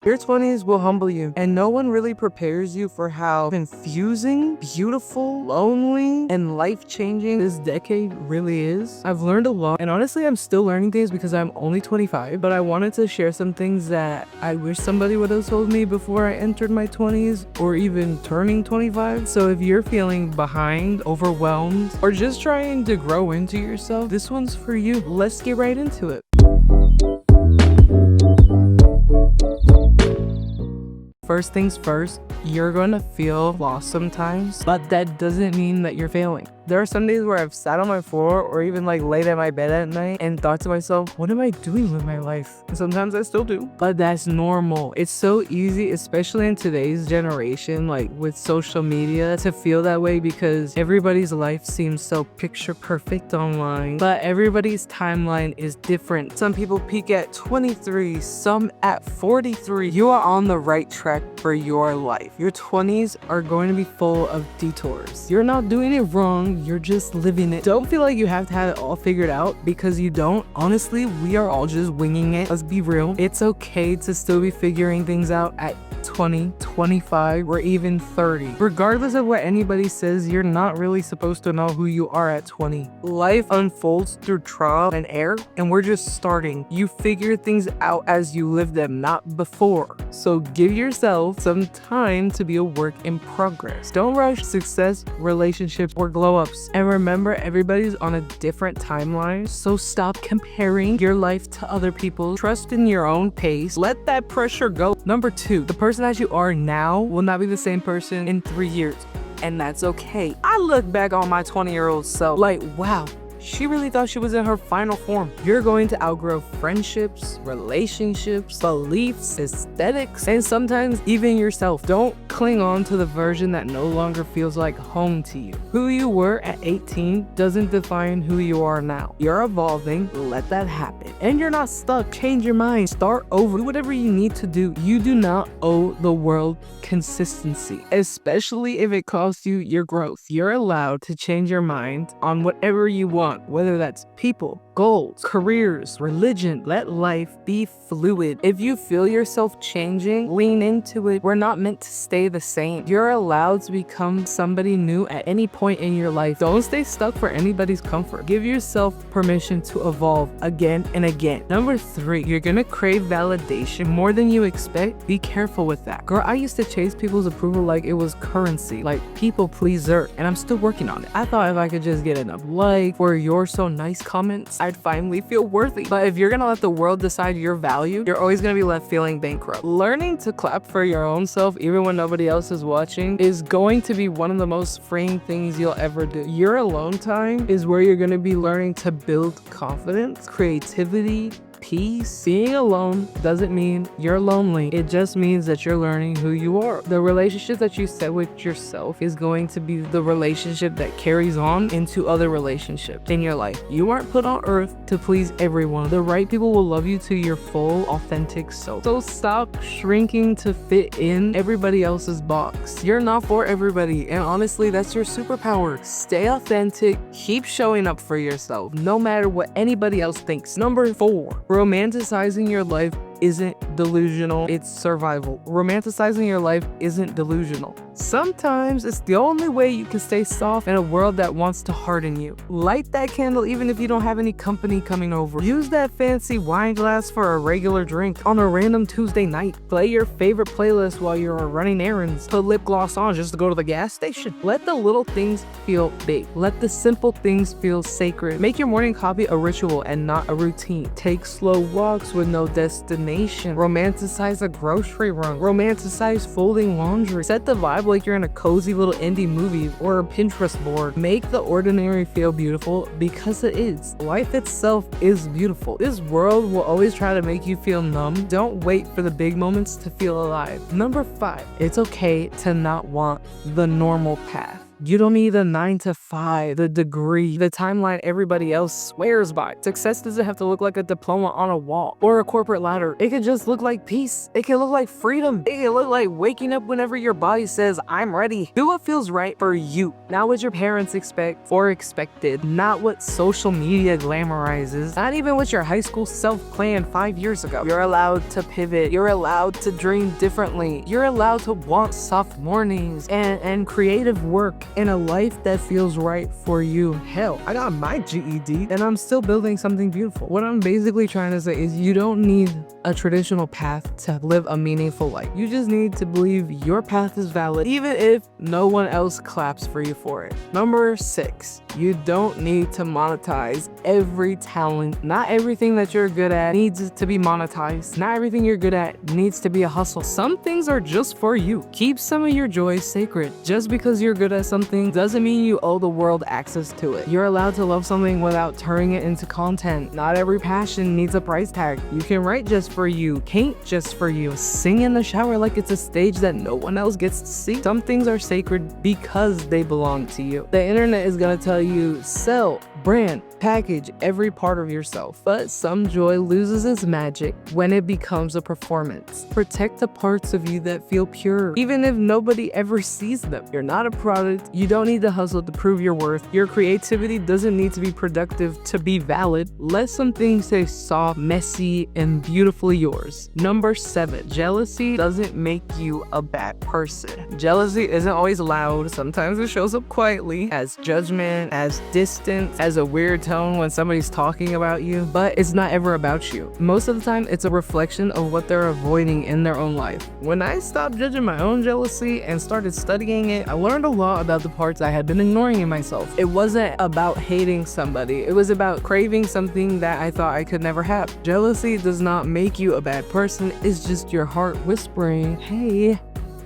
Your 20s will humble you, and no one really prepares you for how confusing, beautiful, lonely, and life-changing this decade really is. I've learned a lot, and honestly, I'm still learning things because I'm only 25, but I wanted to share some things that I wish somebody would have told me before I entered my 20s or even turning 25. So if you're feeling behind, overwhelmed, or just trying to grow into yourself, this one's for you. Let's get right into it. First things first, you're gonna feel lost sometimes, but that doesn't mean that you're failing. There are some days where I've sat on my floor or even laid at my bed at night and thought to myself, what am I doing with my life? And sometimes I still do, but that's normal. It's so easy, especially in today's generation, with social media, to feel that way because everybody's life seems so picture perfect online, but everybody's timeline is different. Some people peak at 23, some at 43. You are on the right track for your life. Your 20s are going to be full of detours. You're not doing it wrong, you're just living it. Don't feel like you have to have it all figured out because you don't. Honestly, we are all just winging it. Let's be real. It's okay to still be figuring things out at 20, 25, or even 30. Regardless of what anybody says, you're not really supposed to know who you are at 20. Life unfolds through trial and error, and we're just starting. You figure things out as you live them, not before. So give yourself some time to be a work in progress. Don't rush success, relationships, or glow-ups. And remember, everybody's on a different timeline, so stop comparing your life to other people. Trust in your own pace. Let that pressure go. Number 2, the person that you are now will not be the same person in 3 years, and that's okay. I look back on my 20-year-old self wow, she really thought she was in her final form. You're going to outgrow friendships, relationships, beliefs, aesthetics, and sometimes even yourself. Don't cling on to the version that no longer feels like home to you. Who you were at 18 doesn't define who you are now. You're evolving, let that happen. And you're not stuck. Change your mind, start over, do whatever you need to do. You do not owe the world consistency, especially if it costs you your growth. You're allowed to change your mind on whatever you want, whether that's people, goals, careers, religion. Let life be fluid. If you feel yourself changing, lean into it. We're not meant to stay the same. You're allowed to become somebody new at any point in your life. Don't stay stuck for anybody's comfort. Give yourself permission to evolve again and again. Number 3, you're gonna crave validation more than you expect. Be careful with that. Girl, I used to chase people's approval like it was currency, like people pleaser, and I'm still working on it. I thought if I could just get enough likes or "you're so nice" comments, I'd finally feel worthy. But if you're gonna let the world decide your value, you're always gonna be left feeling bankrupt. Learning to clap for your own self, even when nobody else is watching, is going to be one of the most freeing things you'll ever do. Your alone time is where you're gonna be learning to build confidence, creativity, peace. Being alone doesn't mean you're lonely. It just means that you're learning who you are. The relationship that you set with yourself is going to be the relationship that carries on into other relationships in your life. You aren't put on earth to please everyone. The right people will love you to your full, authentic self. So stop shrinking to fit in everybody else's box. You're not for everybody, and honestly, that's your superpower. Stay authentic, keep showing up for yourself, no matter what anybody else thinks. Number 4, romanticizing your life isn't delusional, it's survival. Romanticizing your life isn't delusional. Sometimes it's the only way you can stay soft in a world that wants to harden you. Light that candle even if you don't have any company coming over. Use that fancy wine glass for a regular drink on a random Tuesday night. Play your favorite playlist while you're running errands. Put lip gloss on just to go to the gas station. Let the little things feel big. Let the simple things feel sacred. Make your morning coffee a ritual and not a routine. Take slow walks with no destination. Romanticize a grocery run. Romanticize folding laundry. Set the vibe like you're in a cozy little indie movie or a Pinterest board. Make the ordinary feel beautiful because it is. Life itself is beautiful. This world will always try to make you feel numb. Don't wait for the big moments to feel alive. Number 5, it's okay to not want the normal path. You don't need a 9 to 5, the degree, the timeline everybody else swears by. Success doesn't have to look like a diploma on a wall or a corporate ladder. It can just look like peace. It can look like freedom. It can look like waking up whenever your body says, I'm ready. Do what feels right for you. Not what your parents expect or expected. Not what social media glamorizes. Not even what your high school self planned 5 years ago. You're allowed to pivot. You're allowed to dream differently. You're allowed to want soft mornings and creative work in a life that feels right for you. Hell, I got my GED and I'm still building something beautiful. What I'm basically trying to say is you don't need a traditional path to live a meaningful life. You just need to believe your path is valid, even if no one else claps for you for it. Number 6, you don't need to monetize every talent. Not everything that you're good at needs to be monetized. Not everything you're good at needs to be a hustle. Some things are just for you. Keep some of your joys sacred. Just because you're good at something doesn't mean you owe the world access to it. You're allowed to love something without turning it into content. Not every passion needs a price tag. You can write just for you, paint just for you, sing in the shower like it's a stage that no one else gets to see. Some things are sacred because they belong to you. The internet is gonna tell you sell, brand, package every part of yourself, but some joy loses its magic when it becomes a performance. Protect the parts of you that feel pure, even if nobody ever sees them. You're not a product. You don't need to hustle to prove your worth. Your creativity doesn't need to be productive to be valid. Let some things say soft, messy, and beautifully yours. Number 7, jealousy doesn't make you a bad person. Jealousy isn't always loud. Sometimes it shows up quietly as judgment, as distance, as a weird tone when somebody's talking about you, but it's not ever about you. Most of the time, it's a reflection of what they're avoiding in their own life. When I stopped judging my own jealousy and started studying it, I learned a lot about the parts I had been ignoring in myself. It wasn't about hating somebody. It was about craving something that I thought I could never have. Jealousy does not make you a bad person. It's just your heart whispering, hey,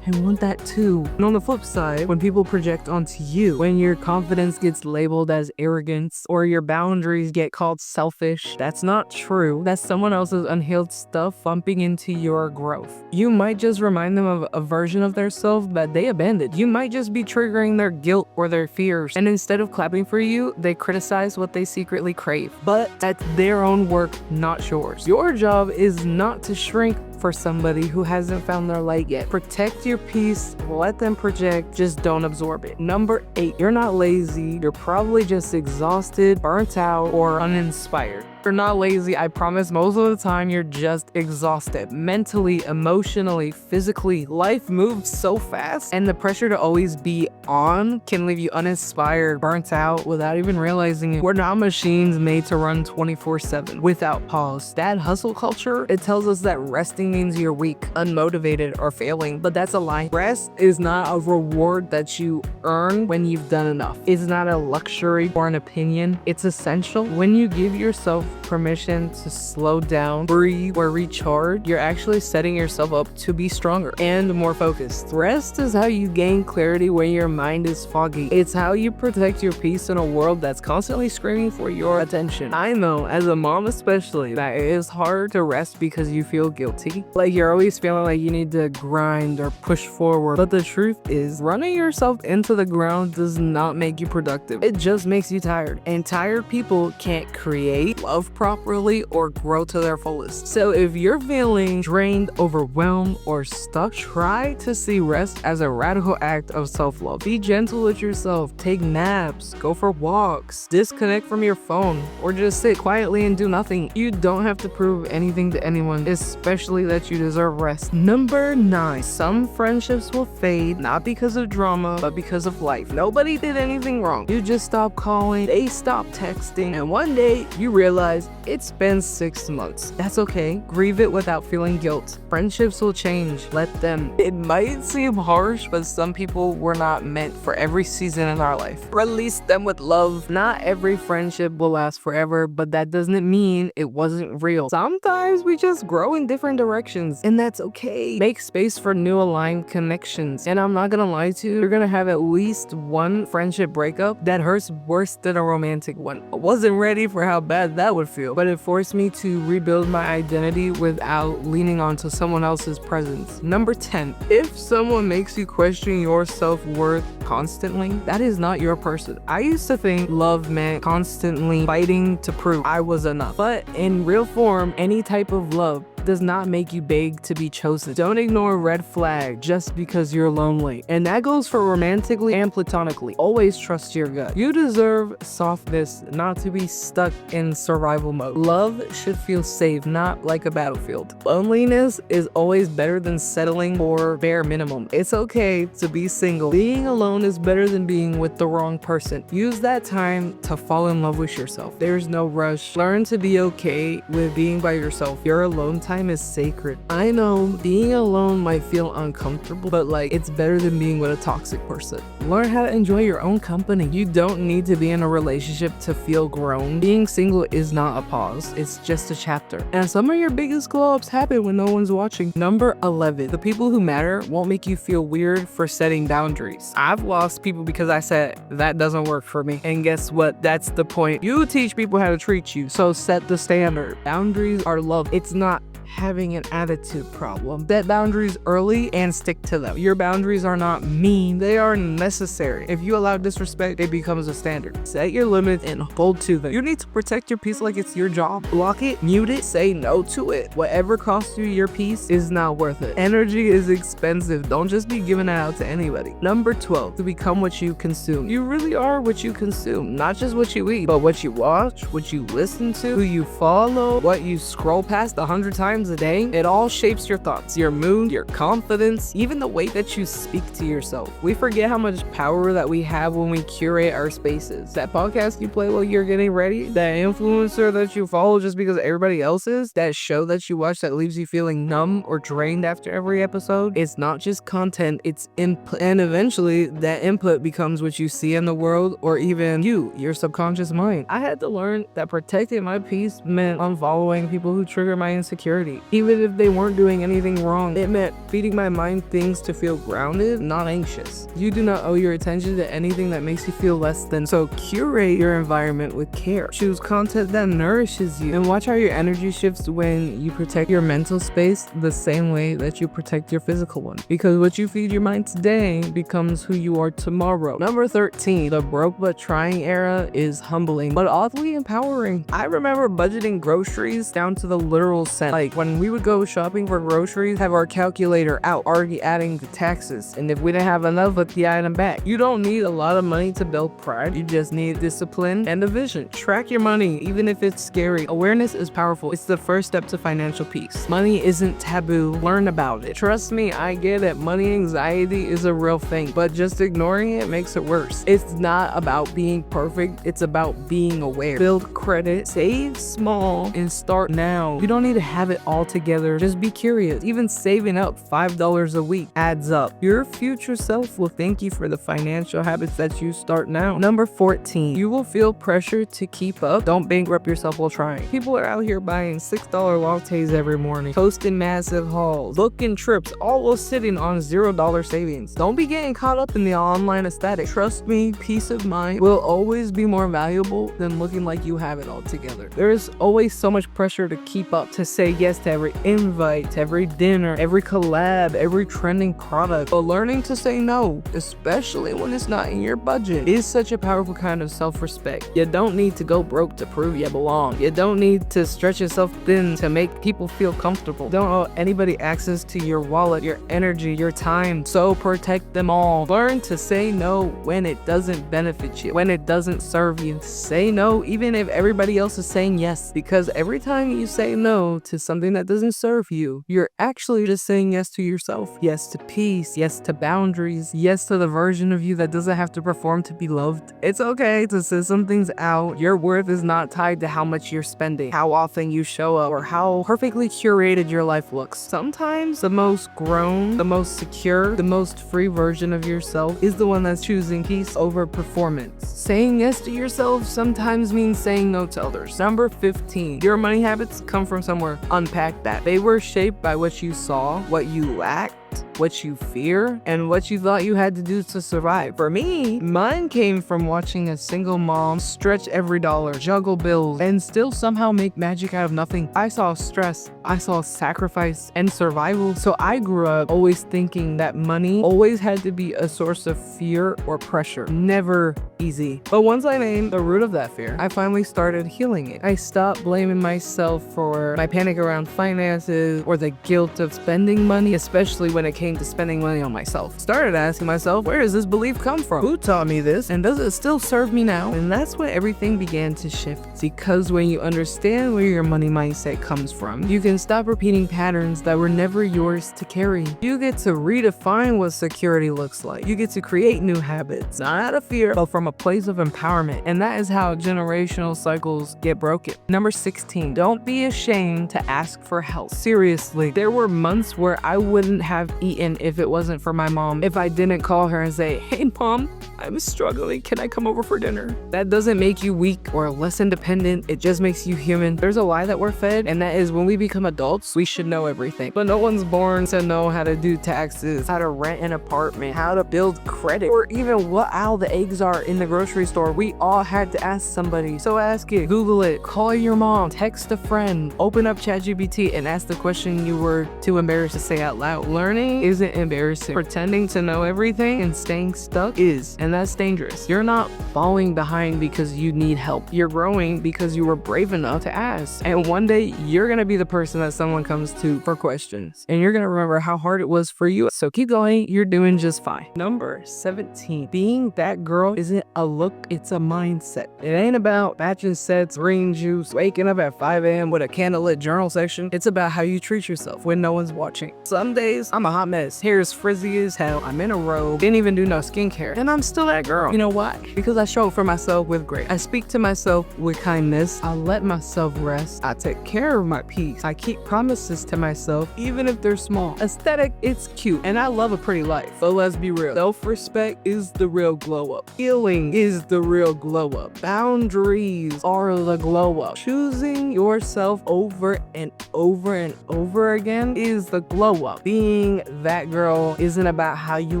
I want that too. And on the flip side, when people project onto you, when your confidence gets labeled as arrogance or your boundaries get called selfish, that's not true. That's someone else's unhealed stuff bumping into your growth. You might just remind them of a version of their self that they abandoned. You might just be triggering their guilt or their fears. And instead of clapping for you, they criticize what they secretly crave. But that's their own work, not yours. Your job is not to shrink for somebody who hasn't found their light yet. Protect your peace, let them project, just don't absorb it. Number 8, you're not lazy, you're probably just exhausted, burnt out, or uninspired. You're not lazy, I promise. Most of the time, you're just exhausted. Mentally, emotionally, physically. Life moves so fast, and the pressure to always be on can leave you uninspired, burnt out, without even realizing it. We're not machines made to run 24/7 without pause. That hustle culture, it tells us that resting means you're weak, unmotivated, or failing, but that's a lie. Rest is not a reward that you earn when you've done enough. It's not a luxury or an opinion. It's essential. When you give yourself permission to slow down, breathe, or recharge, you're actually setting yourself up to be stronger and more focused. Rest is how you gain clarity when your mind is foggy. It's how you protect your peace in a world that's constantly screaming for your attention. I know, as a mom especially, that it is hard to rest because you feel guilty. Like you're always feeling like you need to grind or push forward. But the truth is, running yourself into the ground does not make you productive. It just makes you tired. And tired people can't create, love properly, or grow to their fullest. So if you're feeling drained, overwhelmed, or stuck, try to see rest as a radical act of self-love. Be gentle with yourself. Take naps, go for walks, disconnect from your phone, or just sit quietly and do nothing. You don't have to prove anything to anyone, especially that you deserve rest. Number 9, some friendships will fade, not because of drama, but because of life. Nobody did anything wrong. You just stopped calling, they stopped texting, and one day you realize it's been 6 months. That's okay. Grieve it without feeling guilt. Friendships will change. Let them. It might seem harsh, but some people were not meant for every season in our life. Release them with love. Not every friendship will last forever, but that doesn't mean it wasn't real. Sometimes we just grow in different directions, and that's okay. Make space for new aligned connections. And I'm not gonna lie to you, you're gonna have at least one friendship breakup that hurts worse than a romantic one. I wasn't ready for how bad that would would feel, but it forced me to rebuild my identity without leaning onto someone else's presence. Number 10, if someone makes you question your self-worth constantly, that is not your person. I used to think love meant constantly fighting to prove I was enough, but in real form, any type of love does not make you beg to be chosen. Don't ignore a red flag just because you're lonely. And that goes for romantically and platonically. Always trust your gut. You deserve softness, not to be stuck in survival mode. Love should feel safe, not like a battlefield. Loneliness is always better than settling for bare minimum. It's okay to be single. Being alone is better than being with the wrong person. Use that time to fall in love with yourself. There's no rush. Learn to be okay with being by yourself. Your alone time is sacred. I know being alone might feel uncomfortable, but it's better than being with a toxic person. Learn how to enjoy your own company. You don't need to be in a relationship to feel grown. Being single is not a pause, it's just a chapter. And some of your biggest glow ups happen when no one's watching. Number 11, the people who matter won't make you feel weird for setting boundaries. I've lost people because I said that doesn't work for me. And guess what? That's the point. You teach people how to treat you, so set the standard. Boundaries are love. It's not having an attitude problem. Set boundaries early and stick to them. Your boundaries are not mean, they are necessary. If you allow disrespect, it becomes a standard. Set your limits and hold to them. You need to protect your peace like it's your job. Block it, mute it, say no to it. Whatever costs you your peace is not worth it. Energy is expensive. Don't just be giving it out to anybody. Number 12, to become what you consume. You really are what you consume, not just what you eat, but what you watch, what you listen to, who you follow, what you scroll past 100 times a day. It all shapes your thoughts, your mood, your confidence, even the way that you speak to yourself. We forget how much power that we have when we curate our spaces. That podcast you play while you're getting ready, that influencer that you follow just because everybody else is, that show that you watch that leaves you feeling numb or drained after every episode. It's not just content, it's input. And eventually that input becomes what you see in the world, or even your subconscious mind. I had to learn that protecting my peace meant unfollowing people who trigger my insecurity. Even if they weren't doing anything wrong, it meant feeding my mind things to feel grounded, not anxious. You do not owe your attention to anything that makes you feel less than, so curate your environment with care. Choose content that nourishes you, and watch how your energy shifts when you protect your mental space the same way that you protect your physical one. Because what you feed your mind today becomes who you are tomorrow. Number 13, the broke but trying era is humbling, but oddly empowering. I remember budgeting groceries down to the literal cent. When we would go shopping for groceries, have our calculator out, already adding the taxes. And if we didn't have enough, put the item back. You don't need a lot of money to build pride. You just need discipline and a vision. Track your money, even if it's scary. Awareness is powerful. It's the first step to financial peace. Money isn't taboo. Learn about it. Trust me, I get it. Money anxiety is a real thing, but just ignoring it makes it worse. It's not about being perfect. It's about being aware. Build credit, save small, and start now. You don't need to have it all together. Just be curious. Even saving up $5 a week adds up. Your future self will thank you for the financial habits that you start now. Number 14, you will feel pressure to keep up. Don't bankrupt yourself while trying. People are out here buying $6 lattes every morning, posting massive hauls, booking trips, all while sitting on $0 savings. Don't be getting caught up in the online aesthetic. Trust me, peace of mind will always be more valuable than looking like you have it all together. There is always so much pressure to keep up, to say yes to every invite, to every dinner, every collab, every trending product. But learning to say no, especially when it's not in your budget, is such a powerful kind of self-respect. You don't need to go broke to prove you belong. You don't need to stretch yourself thin to make people feel comfortable. Don't owe anybody access to your wallet, your energy, your time, so protect them all. Learn to say no when it doesn't benefit you, when it doesn't serve you. Say no even if everybody else is saying yes, because every time you say no to something that doesn't serve you, you're actually just saying yes to yourself. Yes to peace, yes to boundaries, yes to the version of you that doesn't have to perform to be loved. It's okay to sit some things out. Your worth is not tied to how much you're spending, how often you show up, or how perfectly curated your life looks. Sometimes the most grown, the most secure, the most free version of yourself is the one that's choosing peace over performance. Saying yes to yourself sometimes means saying no to others. Number 15, your money habits come from somewhere. Unpack that. They were shaped by what you saw, what you lacked, what you fear, and what you thought you had to do to survive. For me, mine came from watching a single mom stretch every dollar, juggle bills, and still somehow make magic out of nothing. I saw stress, I saw sacrifice and survival. So I grew up always thinking that money always had to be a source of fear or pressure. Never easy. But once I named the root of that fear, I finally started healing it. I stopped blaming myself for my panic around finances or the guilt of spending money, especially when it came to spending money on myself. Started asking myself, where does this belief come from? Who taught me this? And does it still serve me now? And that's when everything began to shift. Because when you understand where your money mindset comes from, you can stop repeating patterns that were never yours to carry. You get to redefine what security looks like. You get to create new habits, not out of fear, but from a place of empowerment. And that is how generational cycles get broken. Number 16, don't be ashamed to ask for help. Seriously, there were months where I wouldn't have eaten if it wasn't for my mom. If I didn't call her and say, hey mom, I'm struggling, can I come over for dinner? That doesn't make you weak or less independent, it just makes you human. There's a lie that we're fed, and that is when we become adults, we should know everything. But no one's born to know how to do taxes, how to rent an apartment, how to build credit, or even what aisle the eggs are in the grocery store. We all had to ask somebody. So ask it, Google it, call your mom, text a friend, open up ChatGPT and ask the question you were too embarrassed to say out loud. Learning isn't embarrassing. Pretending to know everything and staying stuck is, and that's dangerous. You're not falling behind because you need help. You're growing because you were brave enough to ask. And one day you're gonna be the person that someone comes to for questions. And you're gonna remember how hard it was for you. So keep going, you're doing just fine. Number 17, being that girl isn't a look, it's a mindset. It ain't about matching sets, green juice, waking up at 5 a.m. with a candlelit journal section. It's about how you treat yourself when no one's watching. Some days I'm a hot mess. Hair is frizzy as hell. I'm in a robe, didn't even do no skincare, and I'm still that girl. You know why? Because I show up for myself with grace. I speak to myself with kindness. I let myself rest. I take care of my peace. I keep promises to myself, even if they're small. Aesthetic, it's cute, and I love a pretty life. But let's be real. Self-respect is the real glow up. Healing is the real glow up. Boundaries are the glow up. Choosing yourself over and over and over again is the glow up. Being that girl isn't about how you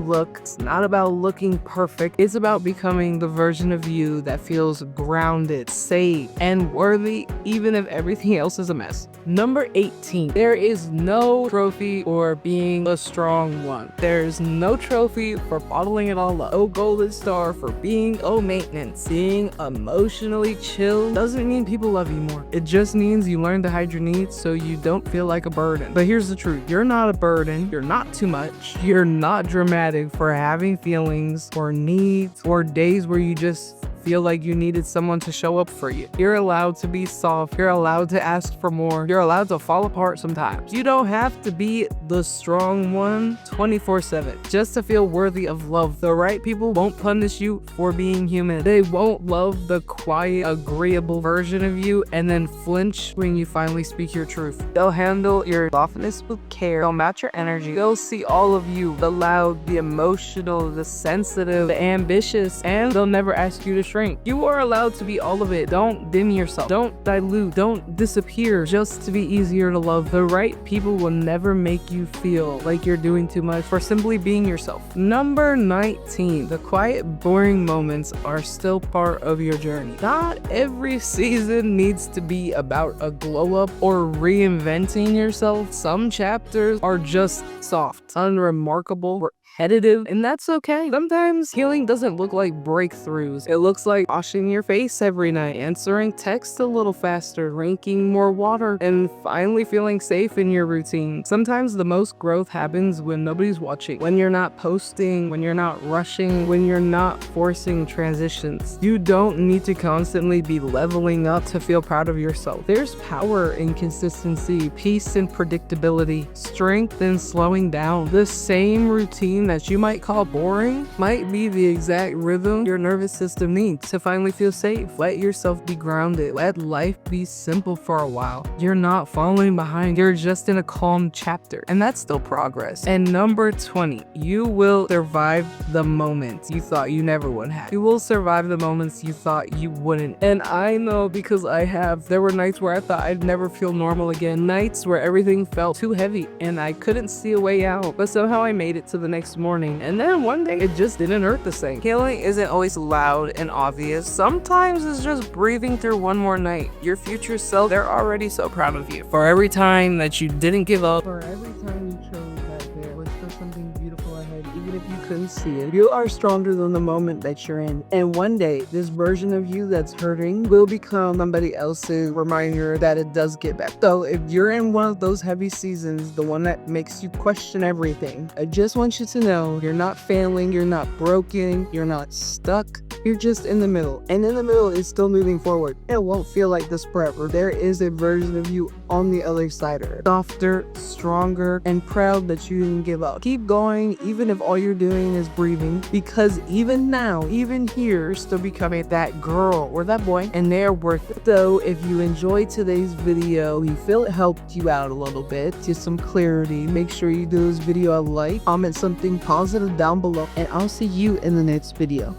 look. It's not about looking perfect. It's about becoming the version of you that feels grounded, safe, and worthy, even if everything else is a mess. Number 18, there is no trophy for being a strong one. There's no trophy for bottling it all up. No golden star for being low maintenance. Being emotionally chill doesn't mean people love you more. It just means you learn to hide your needs so you don't feel like a burden. But here's the truth. You're not a burden. You're not too much. You're not dramatic for having feelings or needs or days where you just feel like you needed someone to show up for you. You're allowed to be soft. You're allowed to ask for more. You're allowed to fall apart sometimes. You don't have to be the strong one 24/7 just to feel worthy of love. The right people won't punish you for being human. They won't love the quiet, agreeable version of you and then flinch when you finally speak your truth. They'll handle your softness with care. They'll match your energy. They'll see all of you, the loud, the emotional, the sensitive, the ambitious, and they'll never ask you to shrink. You are allowed to be all of it. Don't dim yourself. Don't dilute. Don't disappear just to be easier to love. The right people will never make you feel like you're doing too much for simply being yourself. Number 19, the quiet, boring moments are still part of your journey. Not every season needs to be about a glow up or reinventing yourself. Some chapters are just soft, unremarkable, repetitive, and that's okay. Sometimes healing doesn't look like breakthroughs. It looks like washing your face every night, answering texts a little faster, drinking more water, and finally feeling safe in your routine. Sometimes the most growth happens when nobody's watching, when you're not posting, when you're not rushing, when you're not forcing transitions. You don't need to constantly be leveling up to feel proud of yourself. There's power in consistency, peace in predictability, strength in slowing down. The same routine routine that you might call boring might be the exact rhythm your nervous system needs to finally feel safe. Let yourself be grounded. Let life be simple for a while. You're not falling behind. You're just in a calm chapter, and that's still progress. And number 20, you will survive the moments you thought you never would have. You will survive the moments you thought you wouldn't. And I know because I have. There were nights where I thought I'd never feel normal again. Nights where everything felt too heavy and I couldn't see a way out. But somehow I made it to the next morning. And then one day it just didn't hurt the same. Healing isn't always loud and obvious. Sometimes it's just breathing through one more night. Your future self, they're already so proud of you. For every time that you didn't give up. For every time you chose that there was still something beautiful ahead, even if you couldn't see it. You are stronger than the moment that you're in. And one day, this version of you that's hurting will become somebody else's reminder that it does get better. So if you're in one of those heavy seasons, the one that makes you question everything, I just want you to know you're not failing, you're not broken, you're not stuck. You're just in the middle, and in the middle is still moving forward. It won't feel like this forever. There is a version of you on the other side of it. Softer, stronger, and proud that you didn't give up. Keep going, even if all you're doing is breathing, because even now, even here, you're still becoming that girl or that boy, and they're worth it. So if you enjoyed today's video, you feel it helped you out a little bit, to some clarity, make sure you do this video a like, comment something positive down below, and I'll see you in the next video.